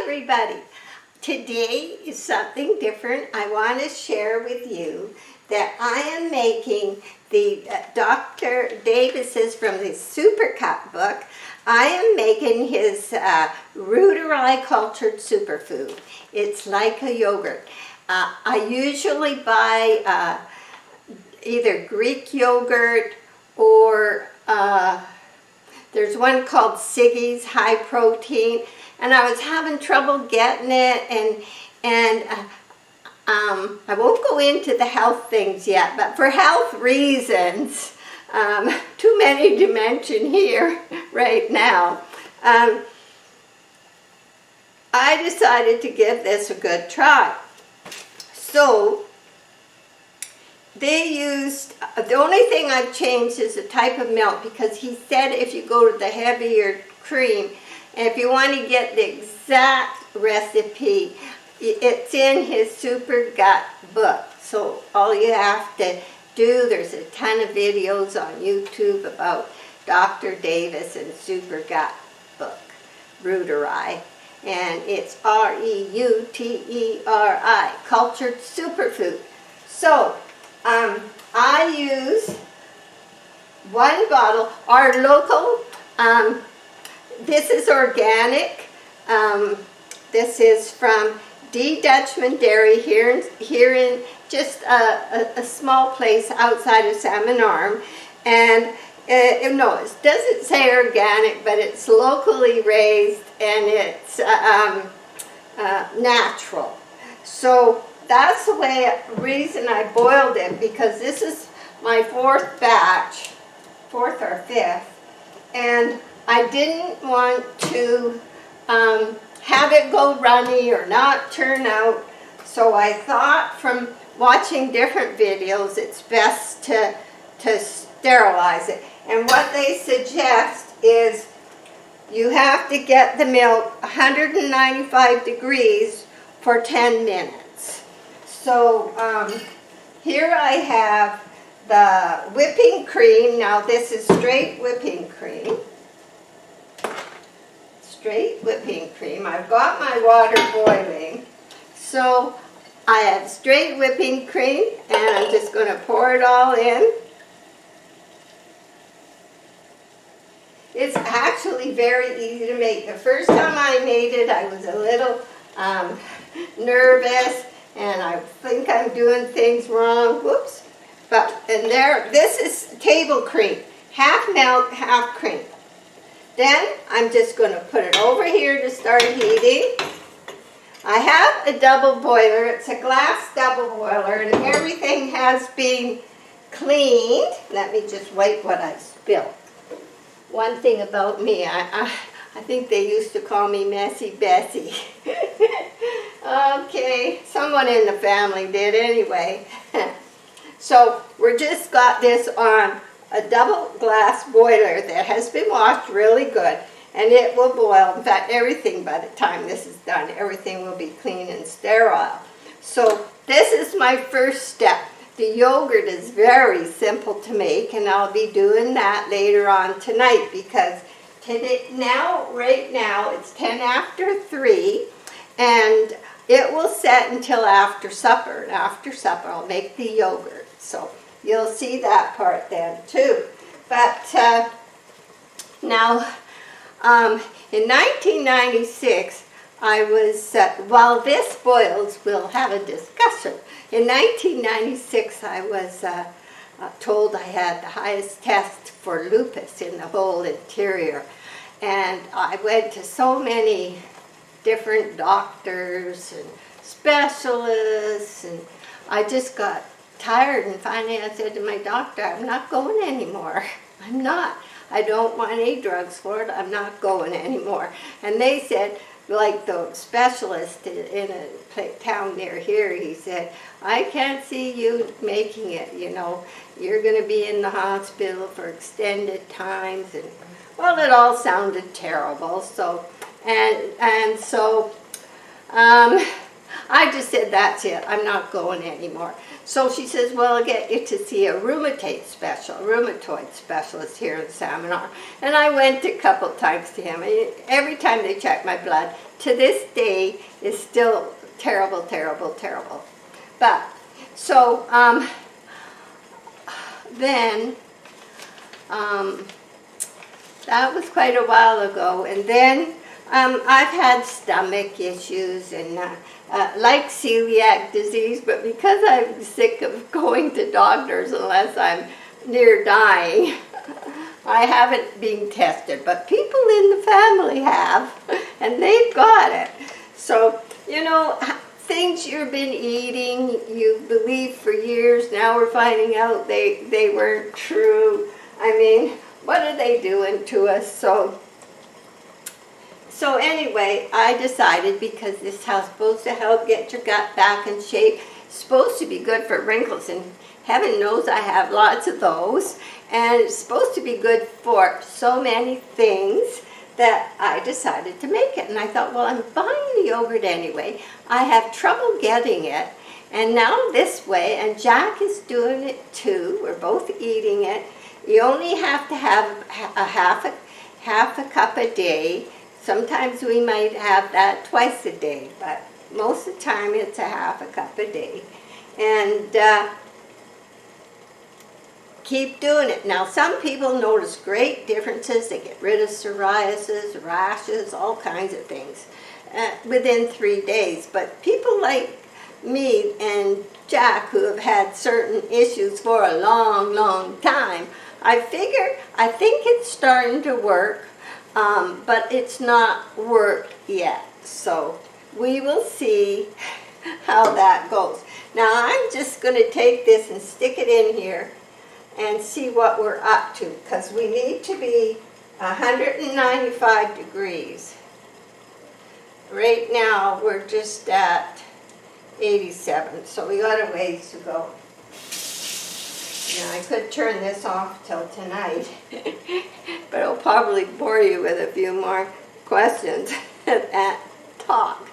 everybody. Today is something different. I want to share with you that I am making the Dr. Davis's from the Super Cup book. I am making his Reuteri cultured superfood. It's like a yogurt. I usually buy either Greek yogurt or there's one called Siggy's high protein, and I was having trouble getting it, and I won't go into the health things yet, but for health reasons, too many to mention here right now, I decided to give this a good try. So they used, the only thing I've changed is the type of milk, because he said if you go to the heavier cream, and if you want to get the exact recipe, it's in his Super Gut book. So all you have to do, there's a ton of videos on YouTube about Dr. Davis and Super Gut book, Reuteri. And it's Reuteri, cultured superfood. So I use one bottle, our local, this is organic, this is from D. Dutchman Dairy here in just a small place outside of Salmon Arm, and no, it doesn't say organic, but it's locally raised and it's natural. So that's the reason I boiled it, because this is my fourth batch, fourth or fifth, and I didn't want to have it go runny or not turn out. So I thought, from watching different videos, it's best to sterilize it. And what they suggest is you have to get the milk 195 degrees for 10 minutes. So here I have the whipping cream. Now this is straight whipping cream. Straight whipping cream. I've got my water boiling. So I have straight whipping cream, and I'm just going to pour it all in. It's actually very easy to make. The first time I made it, I was a little nervous, and I think I'm doing things wrong. Whoops. This is table cream. Half milk, half cream. Then I'm just going to put it over here to start heating. I have a double boiler. It's a glass double boiler, and everything has been cleaned. Let me just wipe what I spilled. One thing about me, I think they used to call me Messy Bessie. Okay, someone in the family did anyway. So we're just got this on a double glass boiler that has been washed really good, and it will boil. In fact, everything, by the time this is done, everything will be clean and sterile. So this is my first step. The yogurt is very simple to make, and I'll be doing that later on tonight, because right now it's 10 after 3, and it will set until after supper. And after supper I'll make the yogurt. So you'll see that part then too. But now in 1996, I was, while this boils, we'll have a discussion. In 1996, I was told I had the highest test for lupus in the whole interior. And I went to so many different doctors and specialists, and I just got tired, and finally I said to my doctor, I'm not going anymore. I'm not. I don't want any drugs for it. I'm not going anymore. And they said, like the specialist in a town near here, he said, I can't see you making it, you know. You're going to be in the hospital for extended times. And well, it all sounded terrible. So, so I just said, that's it, I'm not going anymore. So she says, well, I'll get you to see a rheumatoid specialist here in Seminar. And I went a couple times to him. And every time they check my blood, to this day, is still terrible, terrible, terrible. But, so, then, that was quite a while ago. And then, I've had stomach issues and like celiac disease, but because I'm sick of going to doctors unless I'm near dying, I haven't been tested. But people in the family have, and they've got it. So, you know, things you've been eating, you believe for years, now we're finding out they weren't true. I mean, what are they doing to us? So anyway, I decided, because this is supposed to help get your gut back in shape, it's supposed to be good for wrinkles, and heaven knows I have lots of those, and it's supposed to be good for so many things, that I decided to make it. And I thought, well, I'm buying the yogurt anyway. I have trouble getting it, and now this way, and Jack is doing it too. We're both eating it. You only have to have a half a cup a day. Sometimes we might have that twice a day, but most of the time it's a half a cup a day. And keep doing it. Now, some people notice great differences. They get rid of psoriasis, rashes, all kinds of things within 3 days. But people like me and Jack, who have had certain issues for a long, long time, I think it's starting to work. But it's not worked yet, so we will see how that goes. Now I'm just going to take this and stick it in here and see what we're up to, because we need to be 195 degrees. Right now we're just at 87, so we got a ways to go. Now, I could turn this off till tonight, but I'll probably bore you with a few more questions at talk.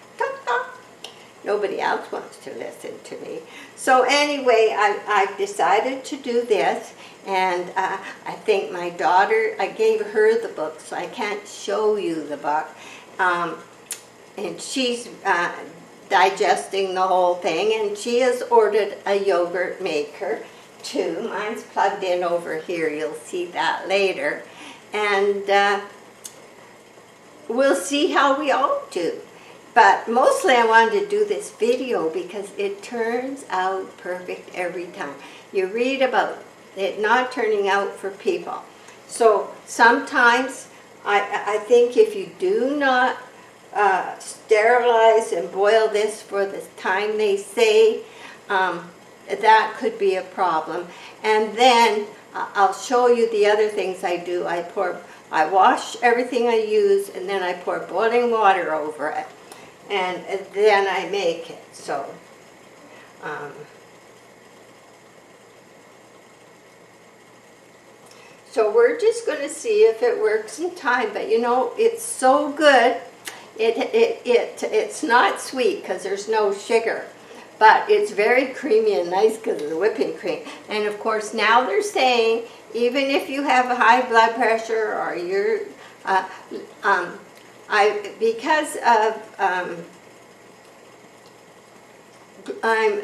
Nobody else wants to listen to me. So anyway, I've decided to do this, and I think my daughter, I gave her the book, so I can't show you the book, and she's digesting the whole thing, and she has ordered a yogurt maker too. Mine's plugged in over here. You'll see that later. And we'll see how we all do. But mostly I wanted to do this video because it turns out perfect every time. You read about it not turning out for people. So sometimes I think if you do not sterilize and boil this for the time they say, that could be a problem. And then I'll show you the other things I do. I wash everything I use, and then I pour boiling water over it, and then I make it. So so we're just going to see if it works in time. But you know, it's so good. It's not sweet because there's no sugar. But it's very creamy and nice because of the whipping cream. And of course, now they're saying, even if you have a high blood pressure or you're, because of, I'm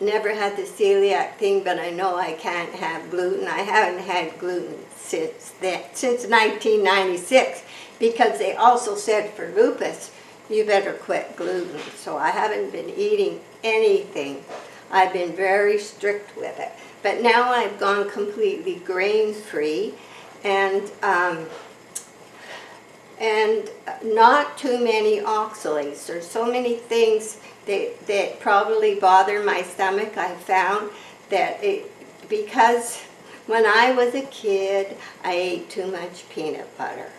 never had the celiac thing, but I know I can't have gluten. I haven't had gluten since 1996, because they also said for lupus, you better quit gluten. So I haven't been eating anything. I've been very strict with it. But now I've gone completely grain-free, and not too many oxalates. There's so many things that probably bother my stomach. I found that because when I was a kid, I ate too much peanut butter.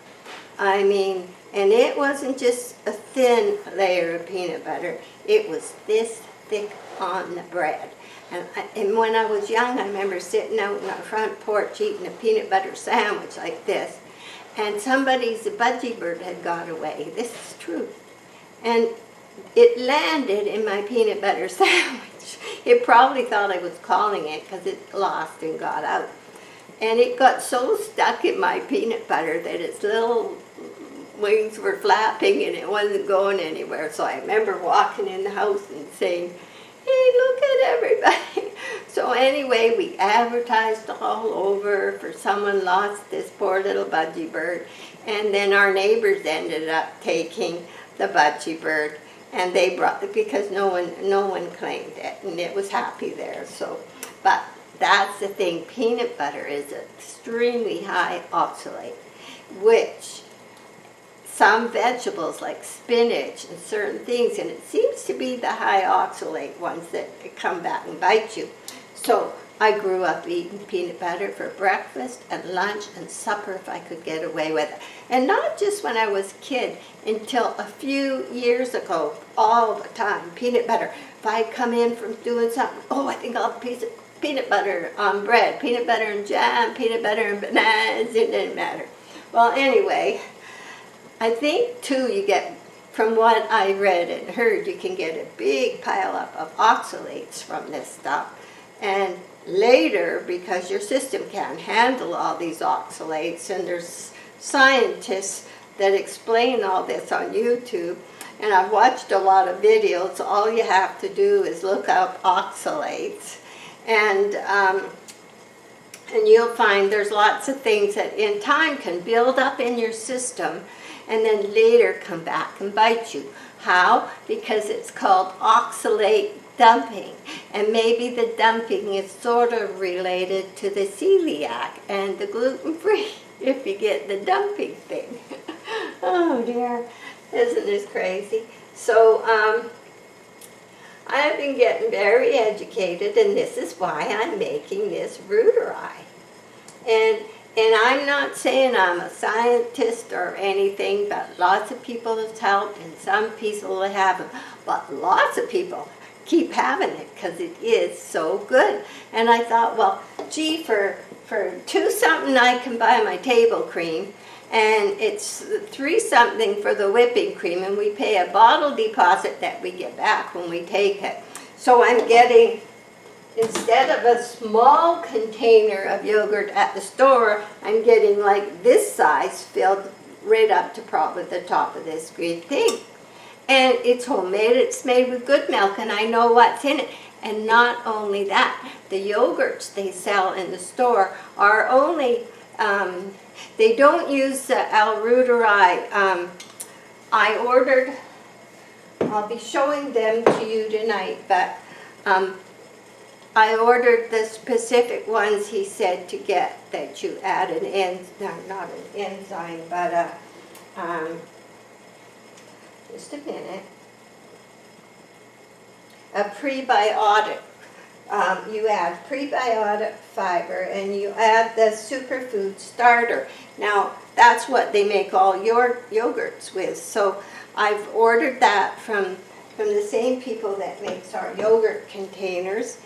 I mean, and it wasn't just a thin layer of peanut butter. It was this thick on the bread. And when I was young, I remember sitting out on our front porch eating a peanut butter sandwich like this. And somebody's budgie bird had got away. This is true. And it landed in my peanut butter sandwich. It probably thought I was calling it because it lost and got out. And it got so stuck in my peanut butter that its little wings were flapping and it wasn't going anywhere. So I remember walking in the house and saying, hey, look at everybody. So anyway, we advertised all over for someone lost this poor little budgie bird. And then our neighbors ended up taking the budgie bird. And they brought it because no one claimed it, and it was happy there. So, but that's the thing. Peanut butter is extremely high oxalate, which some vegetables like spinach and certain things, and it seems to be the high oxalate ones that come back and bite you. So I grew up eating peanut butter for breakfast and lunch and supper if I could get away with it. And not just when I was a kid, until a few years ago, all the time, peanut butter. If I'd come in from doing something, oh, I think I'll have a piece of peanut butter on bread, peanut butter and jam, peanut butter and bananas, it didn't matter. Well, anyway, I think too you get, from what I read and heard, you can get a big pile up of oxalates from this stuff. And later, because your system can't handle all these oxalates, and there's scientists that explain all this on YouTube, and I've watched a lot of videos. All you have to do is look up oxalates, and you'll find there's lots of things that in time can build up in your system and then later come back and bite you. How? Because it's called oxalate dumping, and maybe the dumping is sort of related to the celiac and the gluten-free, if you get the dumping thing. Oh dear, isn't this crazy? So I've been getting very educated, and this is why I'm making this Reuteri. And I'm not saying I'm a scientist or anything, but lots of people have helped, and some people haven't. But lots of people keep having it because it is so good. And I thought, well, gee, for $2 something I can buy my table cream, and it's $3 something for the whipping cream, and we pay a bottle deposit that we get back when we take it. So I'm getting, instead of a small container of yogurt at the store, I'm getting like this size filled right up to probably the top of this green thing. And it's homemade, it's made with good milk, and I know what's in it. And not only that, the yogurts they sell in the store are only, they don't use the L Reuteri. I ordered, I'll be showing them to you tonight, but I ordered the specific ones he said to get, that you add an enzyme, not an enzyme, but just a minute, a prebiotic. You add prebiotic fiber, and you add the superfood starter. Now, that's what they make all your yogurts with. So I've ordered that from the same people that makes our yogurt containers.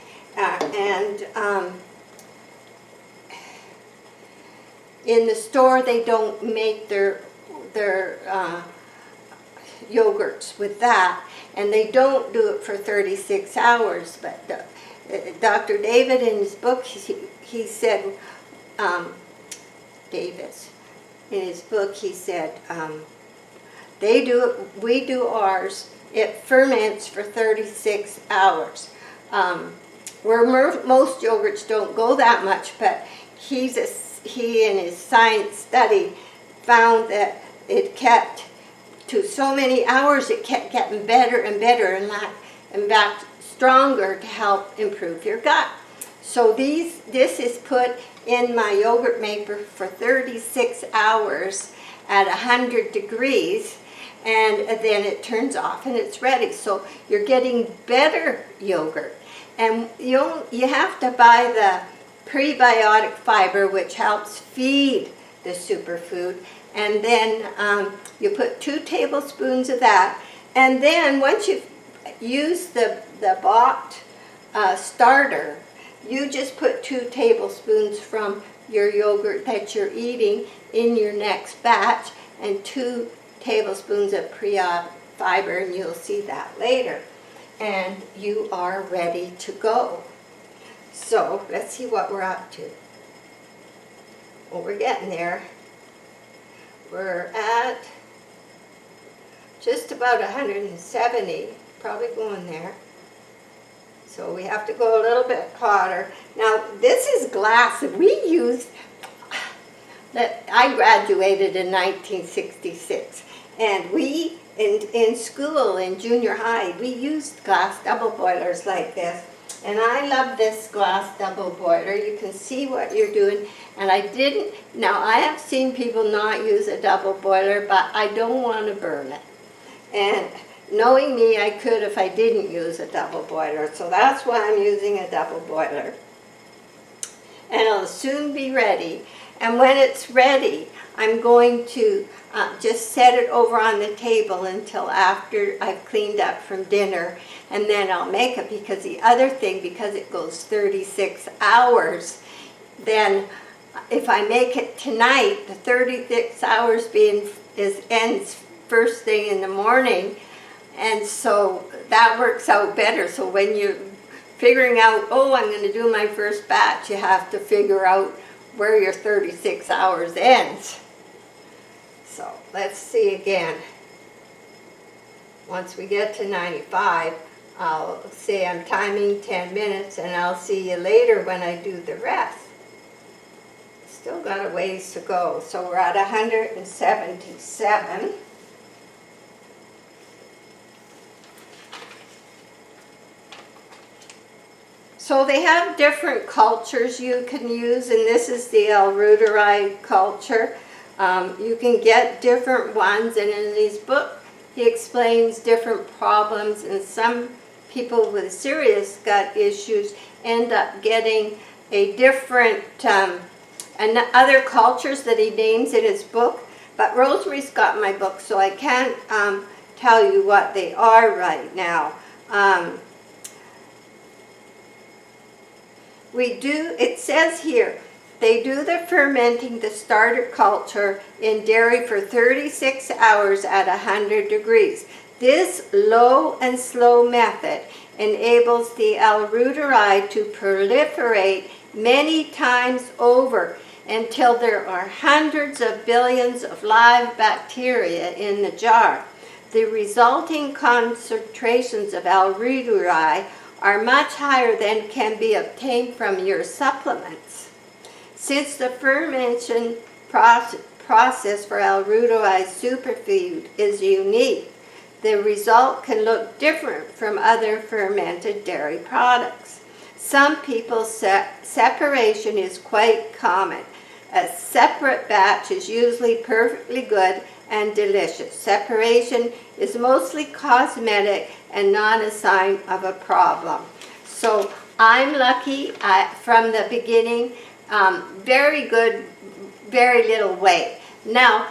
In the store, they don't make their yogurts with that, and they don't do it for 36 hours. But Dr. David, in his book, he said, Davis, in his book, he said, they do it, we do ours, it ferments for 36 hours. Where most yogurts don't go that much, but he in his science study found that it kept to so many hours, it kept getting better and better, and in fact stronger to help improve your gut. So this is put in my yogurt maker for 36 hours at 100 degrees, and then it turns off and it's ready. So you're getting better yogurt. And you have to buy the prebiotic fiber, which helps feed the superfood. And then you put 2 tablespoons of that. And then once you've used the bought starter, you just put 2 tablespoons from your yogurt that you're eating in your next batch, and 2 tablespoons of prebiotic fiber, and you'll see that later. And you are ready to go. So let's see what we're up to. Well, we're getting there. We're at just about 170, probably going there. So we have to go a little bit hotter. Now, this is glass. We used, I graduated in 1966, and we, in school, in junior high, we used glass double boilers like this. And I love this glass double boiler. You can see what you're doing. And I didn't, now I have seen people not use a double boiler, but I don't want to burn it. And knowing me, I could if I didn't use a double boiler. So that's why I'm using a double boiler. And it'll soon be ready. And when it's ready, I'm going to just set it over on the table until after I've cleaned up from dinner. And then I'll make it, because the other thing, because it goes 36 hours, then if I make it tonight, the 36 hours ends first thing in the morning. And so that works out better. So when you're figuring out, oh, I'm going to do my first batch, you have to figure out where your 36 hours ends. So let's see again. Once we get to 95, I'll say I'm timing 10 minutes, and I'll see you later when I do the rest. Still got a ways to go. So we're at 177. So they have different cultures you can use, and this is the L Reuteri culture. You can get different ones, and in his book he explains different problems, and some people with serious gut issues end up getting a different, and other cultures that he names in his book. But Rosemary's got my book, so I can't tell you what they are right now. It says here, they do the fermenting, the starter culture in dairy for 36 hours at 100 degrees. This low and slow method enables the L Reuteri to proliferate many times over until there are hundreds of billions of live bacteria in the jar. The resulting concentrations of L Reuteri are much higher than can be obtained from your supplements. Since the fermentation process for L Reuteri Superfood is unique, the result can look different from other fermented dairy products. Some people say separation is quite common. A separate batch is usually perfectly good and delicious. Separation is mostly cosmetic and not a sign of a problem. So I'm lucky from the beginning. Very good, very little weight. Now,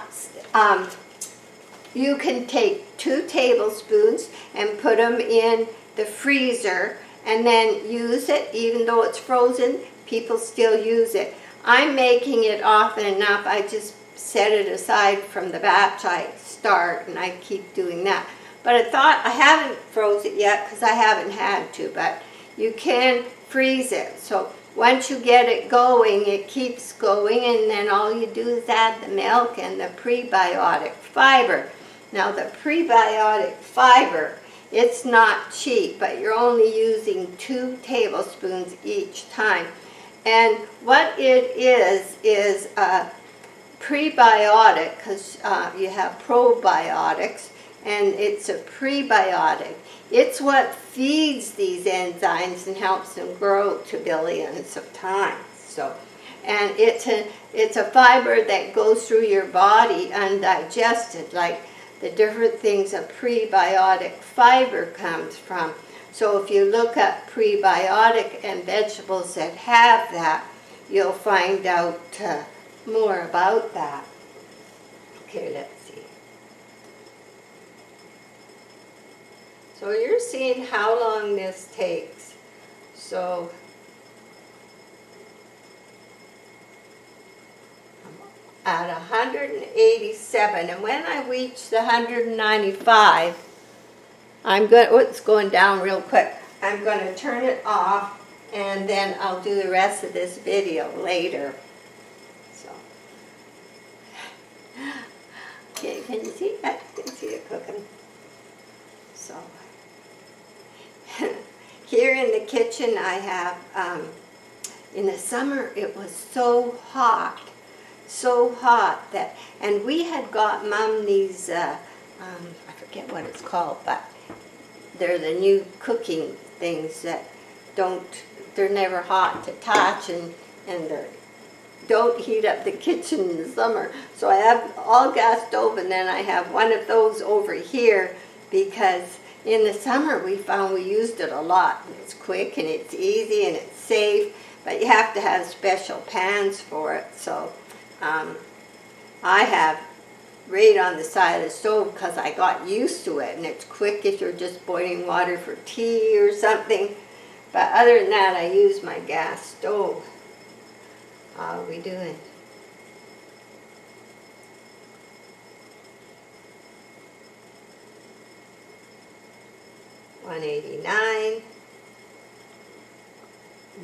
you can take 2 tablespoons and put them in the freezer and then use it. Even though it's frozen, people still use it. I'm making it often enough. I just set it aside from the batch I start, and I keep doing that. But I thought, I haven't froze it yet because I haven't had to, but you can freeze it. So once you get it going, it keeps going, and then all you do is add the milk and the prebiotic fiber. Now the prebiotic fiber, it's not cheap, but you're only using 2 tablespoons each time. And what it is a prebiotic, because you have probiotics, and it's a prebiotic. It's what feeds these enzymes and helps them grow to billions of times. So, and it's a fiber that goes through your body undigested, like the different things a prebiotic fiber comes from. So if you look up prebiotic and vegetables that have that, you'll find out more about that. Okay, let's see. So you're seeing how long this takes. So I'm at 187, and when I reach the 195, it's going down real quick. I'm going to turn it off, and then I'll do the rest of this video later. So, okay, can you see that? You can see it cooking. So, here in the kitchen I have, in the summer it was so hot that, and we had got Mom these, I forget what it's called, but they're the new cooking things that they're never hot to touch, and they don't heat up the kitchen in the summer. So I have all gas stove, and then I have one of those over here, because in the summer we found we used it a lot. It's quick and it's easy and it's safe, but you have to have special pans for it. So I have right on the side of the stove because I got used to it, and it's quick if you're just boiling water for tea or something. But other than that, I use my gas stove. How are we doing? $189,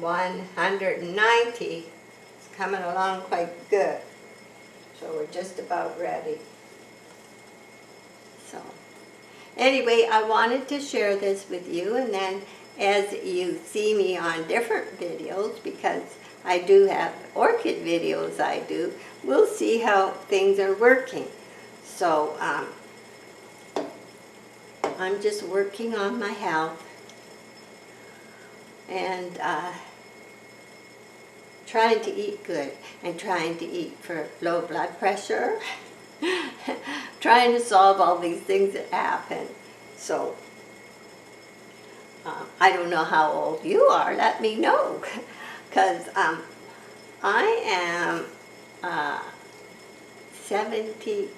$190. It's coming along quite good. So we're just about ready. So anyway, I wanted to share this with you, and then as you see me on different videos, because I do have orchid videos I do, we'll see how things are working. So I'm just working on my health and trying to eat good and trying to eat for low blood pressure, trying to solve all these things that happen. So I don't know how old you are, let me know, because I am 76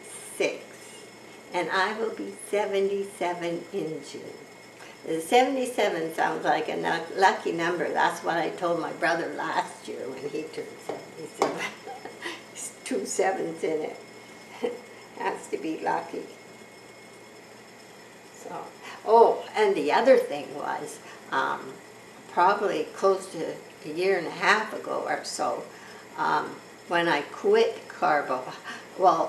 and I will be 77 in June. The 77 sounds like a lucky number. That's what I told my brother last year when he turned 77. There's 2 sevens in it. Has to be lucky. So, oh, and the other thing was, probably close to a year and a half ago or so, when I quit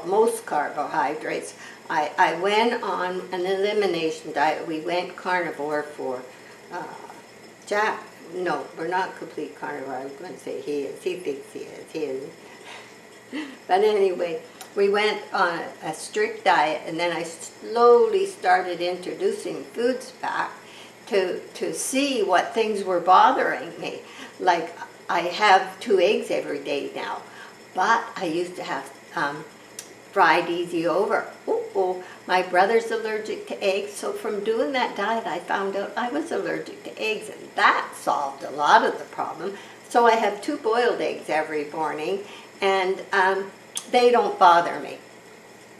most carbohydrates, I went on an elimination diet. We went carnivore for Jack. No, we're not complete carnivore. I was going to say he is. He thinks he is. He isn't. But anyway, we went on a strict diet, and then I slowly started introducing foods back to see what things were bothering me. Like, I have 2 eggs every day now, but I used to have fried easy over. My brother's allergic to eggs, so from doing that diet I found out I was allergic to eggs, and that solved a lot of the problem. So I have 2 boiled eggs every morning, and they don't bother me.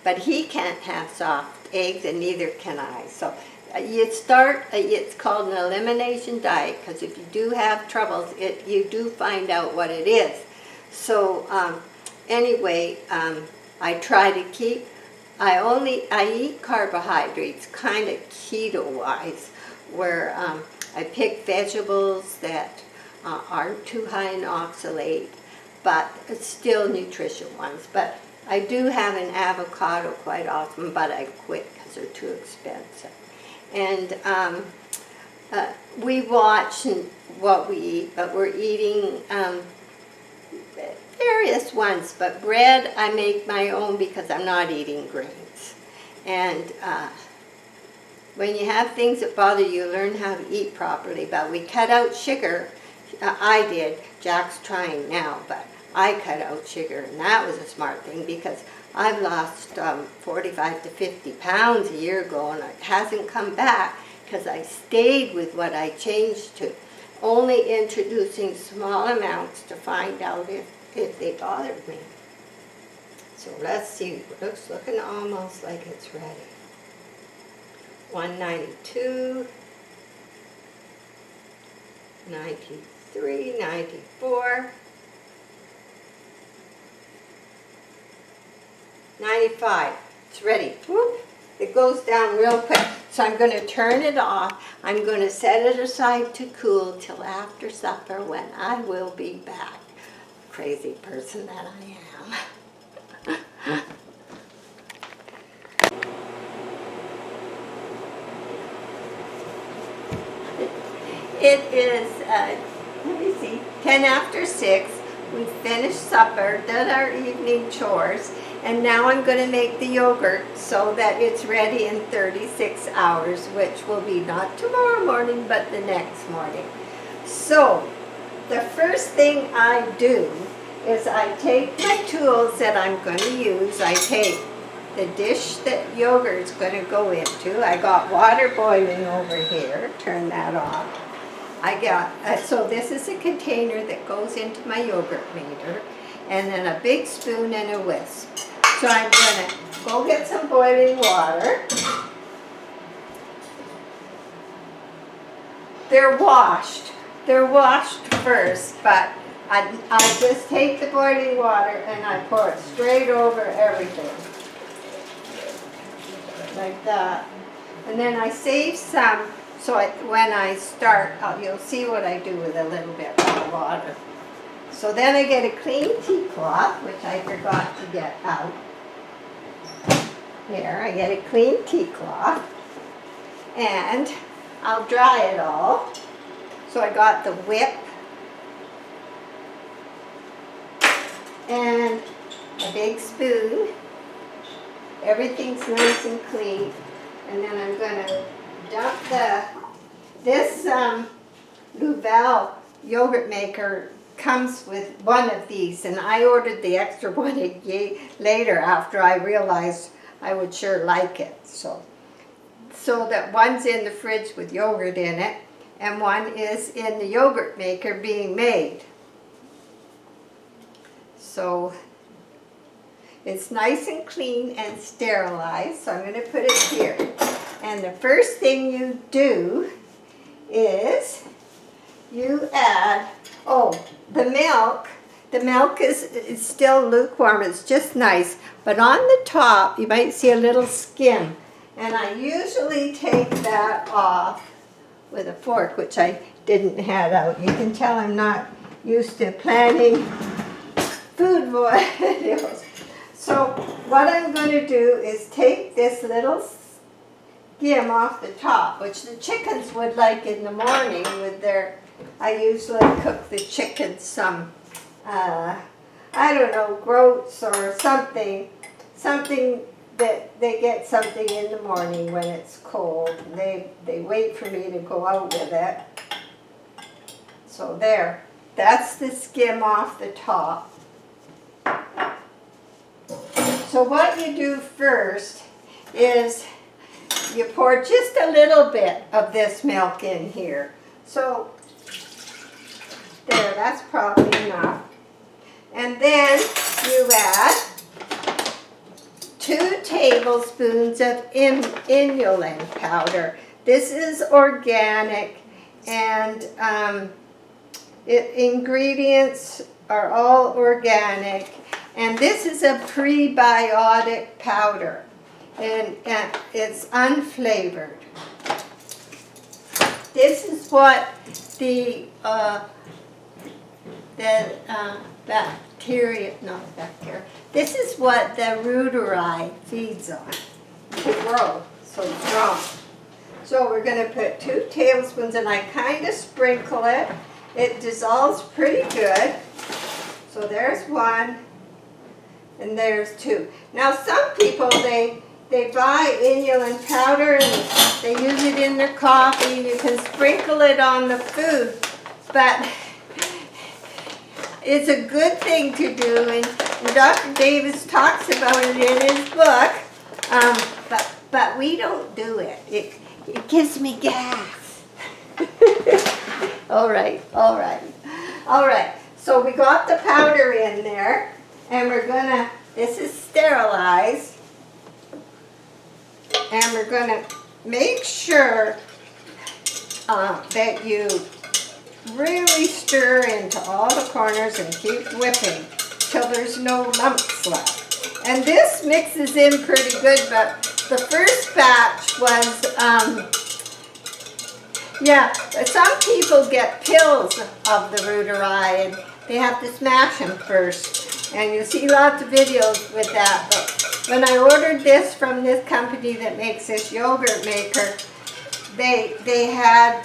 But he can't have soft eggs, and neither can I. So you start, it's called an elimination diet, because if you do have troubles, you do find out what it is. So anyway, I try to keep, I eat carbohydrates kind of keto-wise, where I pick vegetables that aren't too high in oxalate, but it's still nutritious ones. But I do have an avocado quite often, but I quit because they're too expensive. And we watch what we eat, but we're eating various ones. But bread, I make my own because I'm not eating grains. And when you have things that bother you, learn how to eat properly. But we cut out sugar. I did. Jack's trying now, but I cut out sugar, and that was a smart thing because I've lost 45 to 50 pounds a year ago, and it hasn't come back because I stayed with what I changed to, only introducing small amounts to find out if they bothered me. So let's see, it looking almost like it's ready. 192, 93, 94, 95. It's ready. Whoop. It goes down real quick. So I'm going to turn it off. I'm going to set it aside to cool till after supper when I will be back. Crazy person that I am. It is, let me see, 10 after 6. We finished supper, did our evening chores, and now I'm going to make the yogurt so that it's ready in 36 hours, which will be not tomorrow morning, but the next morning. So, the first thing I do is I take my tools that I'm going to use. I take the dish that yogurt is going to go into. I got water boiling over here. Turn that off. I got, so this is a container that goes into my yogurt maker, and then a big spoon and a whisk. So I'm going to go get some boiling water. They're washed. They're washed first, but I just take the boiling water and I pour it straight over everything. Like that. And then I save some. So when I start, you'll see what I do with a little bit of water. So then I get a clean tea cloth, which I forgot to get out. Here, I get a clean tea cloth. And I'll dry it all. So I got the whip. And a big spoon. Everything's nice and clean. And then I'm going to dump this Luvele Yogurt Maker comes with one of these, and I ordered the extra one later after I realized I would sure like it. So that one's in the fridge with yogurt in it, and one is in the yogurt maker being made. So it's nice and clean and sterilized, so I'm going to put it here. And the first thing you do is you add, the milk. The milk is still lukewarm, it's just nice. But on the top, you might see a little skim. And I usually take that off with a fork, which I didn't have out. You can tell I'm not used to planning food videos. So what I'm going to do is take this little skim off the top, which the chickens would like in the morning with their, I usually cook the chickens some, I don't know, groats or something that they get something in the morning when it's cold. They wait for me to go out with it. So there, that's the skim off the top. So what you do first is you pour just a little bit of this milk in here. So there, that's probably enough. And then you add 2 tablespoons of inulin powder. This is organic, and ingredients are all organic. And this is a prebiotic powder, and it's unflavored. This is what the bacteria, not bacteria, this is what the reuteri feeds on to grow, so it's strong. So we're going to put 2 tablespoons, and I kind of sprinkle it. It dissolves pretty good. So there's 1. And there's 2. Now some people, they buy inulin powder and they use it in their coffee, and you can sprinkle it on the food, but it's a good thing to do, and Dr. Davis talks about it in his book, but we don't do it. It gives me gas. All right. So we got the powder in there. And we're gonna, this is sterilized, and we're gonna make sure that you really stir into all the corners and keep whipping till there's no lumps left. And this mixes in pretty good, but The first batch was, yeah, some people get pills of the Reuteri and they have to smash them first. And you'll see lots of videos with that. But when I ordered this from this company that makes this yogurt maker, they had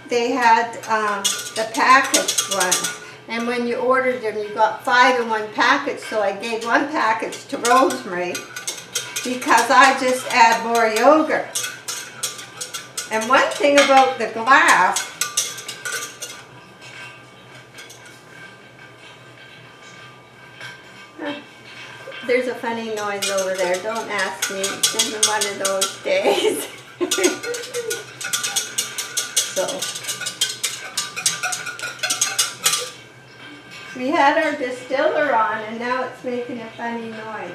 the packaged ones. And when you ordered them, you got 5 in one package. So I gave 1 package to Rosemary because I just add more yogurt. And one thing about the glass, there's a funny noise over there. Don't ask me. It's been one of those days. So, we had our distiller on and now it's making a funny noise.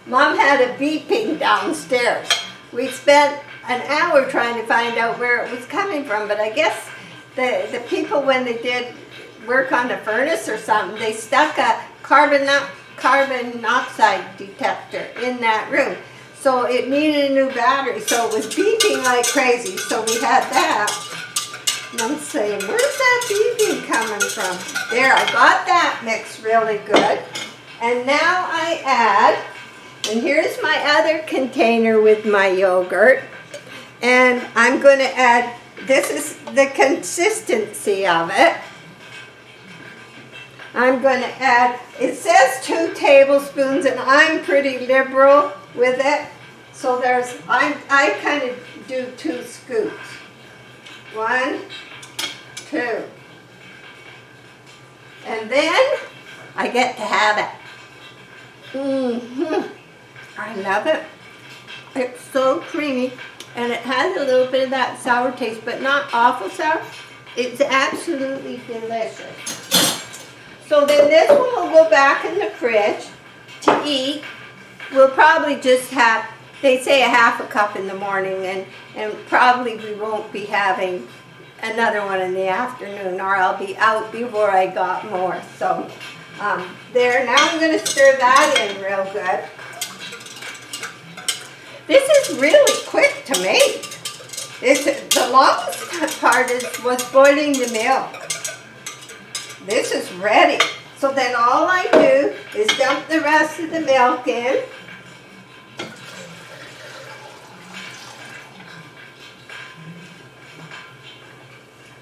Mom had a beeping downstairs. We spent an hour trying to find out where it was coming from, but I guess the people, when they did work on the furnace or something, they stuck a carbon monoxide detector in that room. So it needed a new battery, so it was beeping like crazy. So we had that. And I'm saying, where's that beeping coming from? There, I got that mixed really good. And now I add, and here's my other container with my yogurt. And I'm going to add, this is the consistency of it. I'm going to add, it says 2 tablespoons and I'm pretty liberal with it. So I kind of do 2 scoops. 1, 2. And then I get to have it. I love it. It's so creamy and it has a little bit of that sour taste, but not awful sour. It's absolutely delicious. So then this one will go back in the fridge to eat. We'll probably just have, they say a half a cup in the morning, and probably we won't be having another one in the afternoon, or I'll be out before I got more. So there, now I'm going to stir that in real good. This is really quick to make. The longest part was boiling the milk. This is ready. So then all I do is dump the rest of the milk in.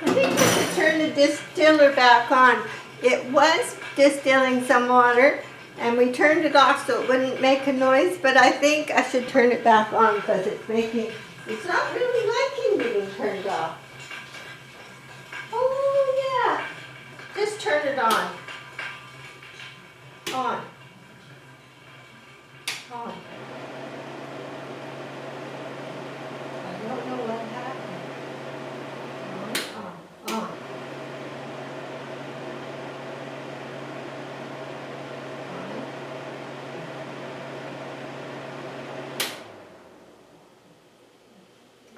I think I should turn the distiller back on. It was distilling some water and we turned it off so it wouldn't make a noise, but I think I should turn it back on because it's not really liking being turned off. Oh yeah. Just turn it on. On. On. I don't know what happened. On.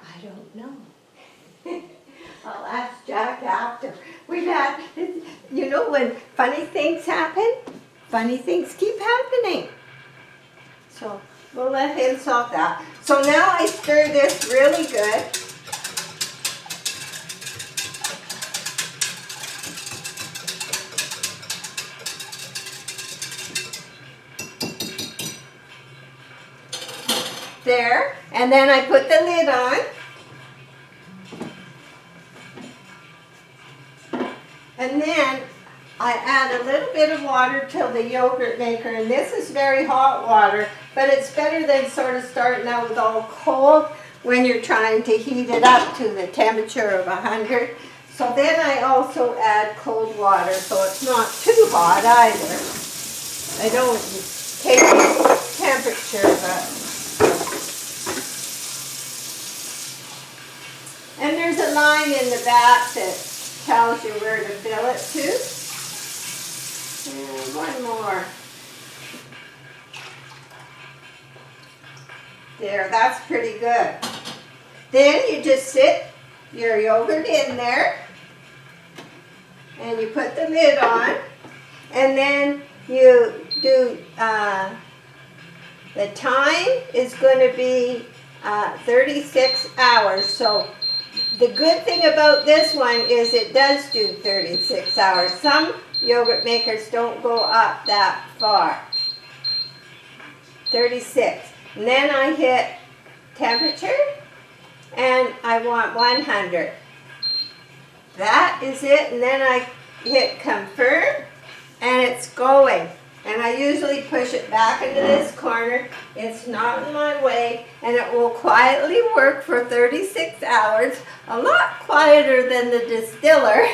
I don't know. I'll ask Jack after. We've had, you know, when funny things happen, funny things keep happening. So we'll let him solve that. So now I stir this really good. There, and then I put the lid on. And then I add a little bit of water to the yogurt maker, and this is very hot water, but it's better than sort of starting out with all cold when you're trying to heat it up to the temperature of 100. So then I also add cold water, so it's not too hot either. I don't take the temperature, but... And there's a line in the back that tells you where to fill it to. And one more. There, that's pretty good. Then you just sit your yogurt in there and you put the lid on, and then you do The time is going to be 36 hours. So the good thing about this one is it does do 36 hours. Some yogurt makers don't go up that far. 36. And then I hit temperature and I want 100. That is it, and then I hit confirm and it's going. And I usually push it back into this corner. It's not in my way, and it will quietly work for 36 hours. A lot quieter than the distiller.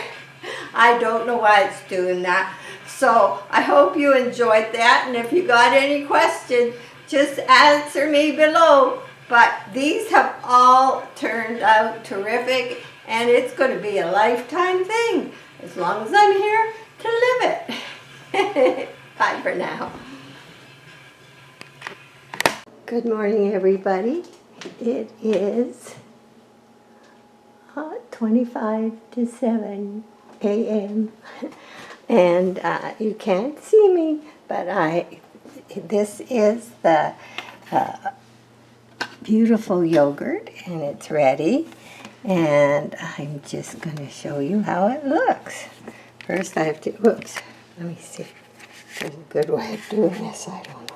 I don't know why it's doing that. So I hope you enjoyed that, and if you got any questions, just answer me below. But these have all turned out terrific, and it's going to be a lifetime thing, as long as I'm here to live it. Bye for now. Good morning, everybody. It is 25 to 7 a.m. and you can't see me, but this is the beautiful yogurt, and it's ready. And I'm just going to show you how it looks. First I have to, whoops, let me see. There's a good way of doing this, I don't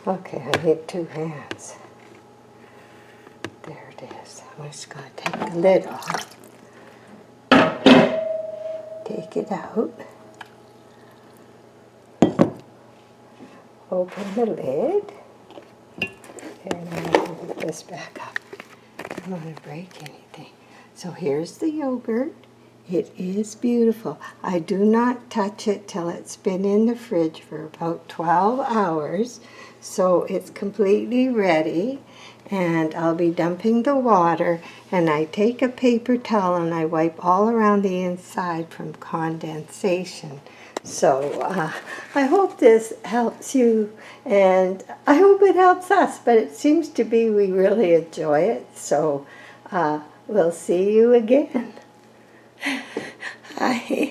know. Okay, I need 2 hands. There it is. I'm just going to take the lid off. Take it out. Open the lid. And I'm going to put this back up. I don't want to break anything. So here's the yogurt. It is beautiful. I do not touch it till it's been in the fridge for about 12 hours. So it's completely ready. And I'll be dumping the water. And I take a paper towel and I wipe all around the inside from condensation. So I hope this helps you. And I hope it helps us. But it seems to be we really enjoy it. So we'll see you again. Hi.